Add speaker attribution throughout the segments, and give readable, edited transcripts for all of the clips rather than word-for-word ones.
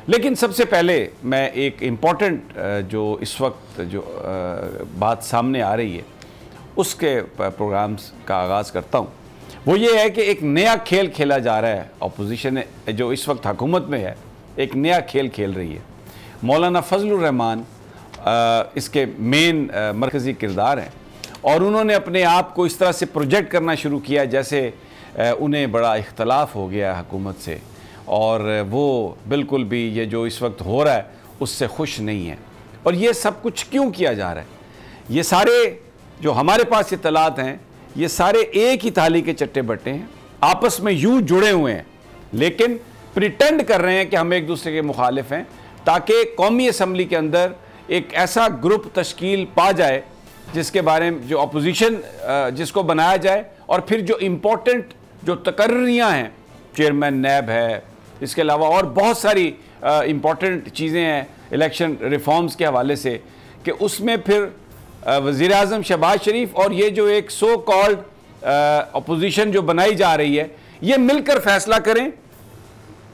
Speaker 1: लेकिन सबसे पहले मैं एक इम्पॉर्टेंट जो इस वक्त जो बात सामने आ रही है उसके प्रोग्राम्स का आगाज़ करता हूँ। वो ये है कि एक नया खेल खेला जा रहा है। अपोजिशन जो इस वक्त हुकूमत में है एक नया खेल खेल रही है। मौलाना फजलुर रहमान इसके मेन मरकज़ी किरदार हैं और उन्होंने अपने आप को इस तरह से प्रोजेक्ट करना शुरू किया जैसे उन्हें बड़ा इख्तलाफ हो गया हुकूमत से और वो बिल्कुल भी ये जो इस वक्त हो रहा है उससे खुश नहीं है। और ये सब कुछ क्यों किया जा रहा है? ये सारे जो हमारे पास इत्तलात हैं ये सारे एक ही थाली के चट्टे बट्टे हैं, आपस में यूं जुड़े हुए हैं लेकिन प्रिटेंड कर रहे हैं कि हम एक दूसरे के मुखालिफ हैं ताकि कौमी असम्बली के अंदर एक ऐसा ग्रुप तश्कील पा जाए जिसके बारे में जो अपोजिशन जिसको बनाया जाए और फिर जो इम्पोर्टेंट जो तकर्रियाँ हैं, चेयरमैन नैब है, इसके अलावा और बहुत सारी इम्पॉर्टेंट चीज़ें हैं इलेक्शन रिफॉर्म्स के हवाले से, कि उसमें फिर वज़ीर आज़म शहबाज शरीफ और ये जो एक सो कॉल्ड अपोजिशन जो बनाई जा रही है ये मिलकर फैसला करें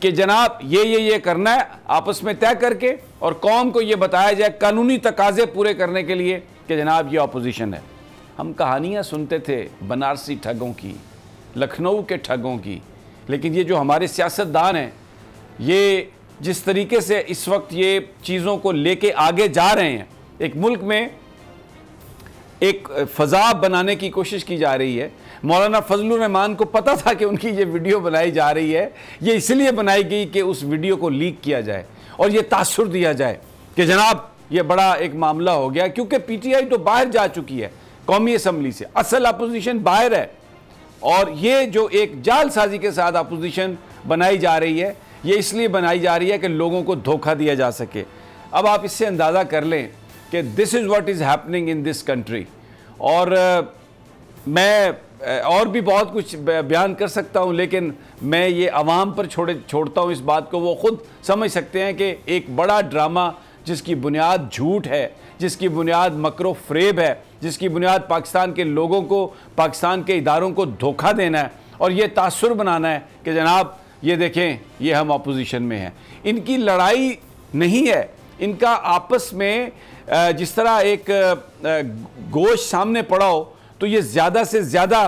Speaker 1: कि जनाब ये करना है, आपस में तय करके, और कौम को ये बताया जाए कानूनी तकाजे पूरे करने के लिए कि जनाब ये अपोजिशन है। हम कहानियाँ सुनते थे बनारसी ठगों की, लखनऊ के ठगों की, लेकिन ये जो हमारे सियासतदान हैं ये जिस तरीके से इस वक्त ये चीज़ों को लेके आगे जा रहे हैं, एक मुल्क में एक फ़ज़ा बनाने की कोशिश की जा रही है। मौलाना फजलुर रहमान को पता था कि उनकी ये वीडियो बनाई जा रही है, ये इसलिए बनाई गई कि उस वीडियो को लीक किया जाए और ये तासुर दिया जाए कि जनाब ये बड़ा एक मामला हो गया, क्योंकि पीटीआई तो बाहर जा चुकी है कौमी असम्बली से, असल अपोजिशन बाहर है और ये जो एक जालसाजी के साथ अपोजिशन बनाई जा रही है ये इसलिए बनाई जा रही है कि लोगों को धोखा दिया जा सके। अब आप इससे अंदाज़ा कर लें कि this is what is happening in this country. और मैं और भी बहुत कुछ बयान कर सकता हूँ लेकिन मैं ये अवाम पर छोड़ता हूँ इस बात को, वो ख़ुद समझ सकते हैं कि एक बड़ा ड्रामा जिसकी बुनियाद झूठ है, जिसकी बुनियाद मकरो फ़रेब है, जिसकी बुनियाद पाकिस्तान के लोगों को, पाकिस्तान के इदारों को धोखा देना है और ये तासुर बनाना है कि जनाब ये देखें ये हम अपोजिशन में हैं। इनकी लड़ाई नहीं है, इनका आपस में जिस तरह एक गोश्त सामने पड़ा हो तो ये ज़्यादा से ज़्यादा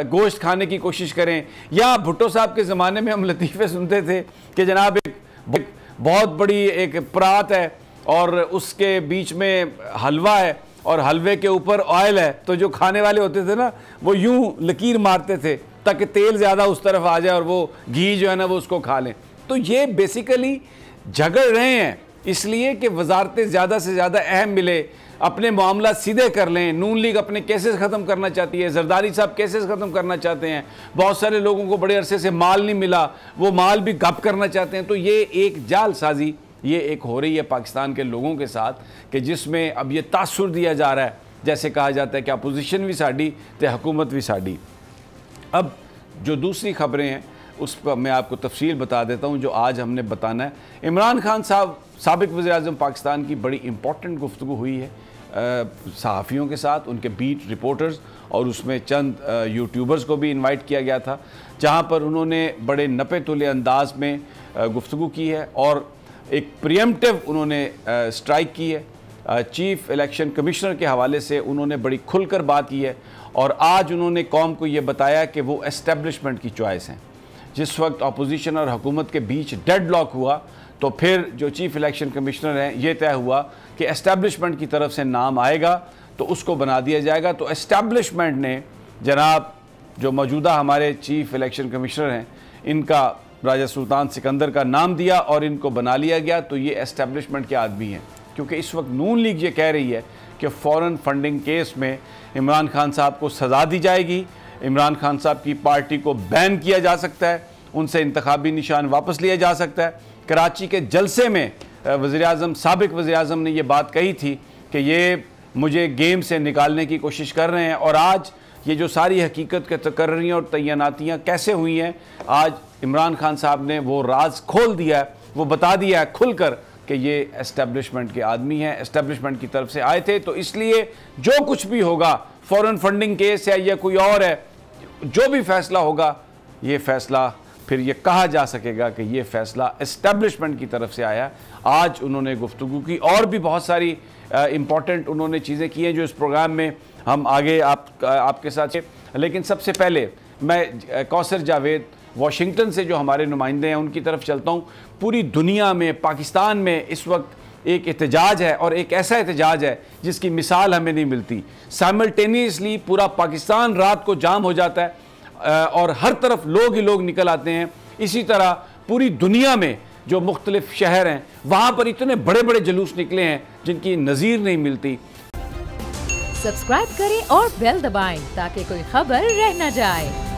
Speaker 1: गोश्त खाने की कोशिश करें। या भुट्टो साहब के ज़माने में हम लतीफ़े सुनते थे कि जनाब एक बहुत बड़ी एक परात है और उसके बीच में हलवा है और हलवे के ऊपर ऑयल है, तो जो खाने वाले होते थे ना वो यूं लकीर मारते थे ताकि तेल ज़्यादा उस तरफ आ जाए और वो घी जो है ना वो उसको खा लें। तो ये बेसिकली झगड़ रहे हैं इसलिए कि वजारतें ज़्यादा से ज़्यादा अहम मिले, अपने मामला सीधे कर लें। नून लीग अपने केसेस ख़त्म करना चाहती है, जरदारी साहब केसेस ख़त्म करना चाहते हैं, बहुत सारे लोगों को बड़े अरसे से माल नहीं मिला वो माल भी गप करना चाहते हैं। तो ये एक जालसाजी ये एक हो रही है पाकिस्तान के लोगों के साथ कि जिसमें अब ये तासुर दिया जा रहा है, जैसे कहा जाता है कि अपोजिशन भी साड़ी तो हुकूमत भी साड़ी। अब जो दूसरी खबरें हैं उस पर मैं आपको तफसील बता देता हूँ जो आज हमने बताना है। इमरान खान साहब साबिक वज़ीर-ए-आज़म पाकिस्तान की बड़ी इंपॉर्टेंट गुफ्तगू हुई है सहाफ़ियों के साथ, उनके बीट रिपोर्टर्स, और उसमें चंद यूट्यूबर्स को भी इनवाइट किया गया था जहाँ पर उन्होंने बड़े नपे तुले अंदाज में गुफ्तगू की है और एक प्रियम्पटिव उन्होंने स्ट्राइक की है। चीफ़ इलेक्शन कमिश्नर के हवाले से उन्होंने बड़ी खुलकर बात की है और आज उन्होंने कौम को ये बताया कि वो एस्टेब्लिशमेंट की चॉइस हैं। जिस वक्त अपोजिशन और हुकूमत के बीच डेडलॉक हुआ तो फिर जो चीफ़ इलेक्शन कमिश्नर हैं ये तय हुआ कि एस्टेब्लिशमेंट की तरफ से नाम आएगा तो उसको बना दिया जाएगा। तो एस्टेब्लिशमेंट ने जनाब जो मौजूदा हमारे चीफ़ इलेक्शन कमिश्नर हैं इनका राजा सुल्तान सिकंदर का नाम दिया और इनको बना लिया गया। तो ये एस्टेब्लिशमेंट के आदमी हैं, क्योंकि इस वक्त नून लीग ये कह रही है कि फ़ौरन फंडिंग केस में इमरान खान साहब को सज़ा दी जाएगी, इमरान खान साहब की पार्टी को बैन किया जा सकता है, उनसे इंतखाबी निशान वापस लिया जा सकता है। कराची के जलसे में वज़ीर-ए-आज़म साबिक वज़ीर-ए-आज़म ने ये बात कही थी कि ये मुझे गेम से निकालने की कोशिश कर रहे हैं और आज ये जो सारी हकीकत के तकर्रियाँ और तैनातियाँ कैसे हुई हैं, आज इमरान खान साहब ने वो राज खोल दिया है, वो बता दिया है खुलकर कि ये एस्टेब्लिशमेंट के आदमी हैं, एस्टेब्लिशमेंट की तरफ से आए थे। तो इसलिए जो कुछ भी होगा, फॉरेन फंडिंग केस है या कोई और है, जो भी फैसला होगा ये फैसला फिर ये कहा जा सकेगा कि ये फ़ैसला इस्टेब्लिशमेंट की तरफ से आया। आज उन्होंने गुफ्तगू की और भी बहुत सारी इम्पॉर्टेंट उन्होंने चीज़ें की हैं जो इस प्रोग्राम में हम आगे आपके साथ। लेकिन सबसे पहले मैं कौसर जावेद वाशिंगटन से जो हमारे नुमाइंदे हैं उनकी तरफ चलता हूँ। पूरी दुनिया में, पाकिस्तान में इस वक्त एक एहतजाज है और एक ऐसा एहतजाज है जिसकी मिसाल हमें नहीं मिलती। साइमल्टेनियसली पूरा पाकिस्तान रात को जाम हो जाता है और हर तरफ लोग ही लोग निकल आते हैं। इसी तरह पूरी दुनिया में जो मुख्तलिफ शहर हैं वहाँ पर इतने बड़े बड़े जुलूस निकले हैं जिनकी नज़ीर नहीं मिलती।
Speaker 2: सब्सक्राइब करें और बेल दबाएं ताकि कोई खबर रह न जाए।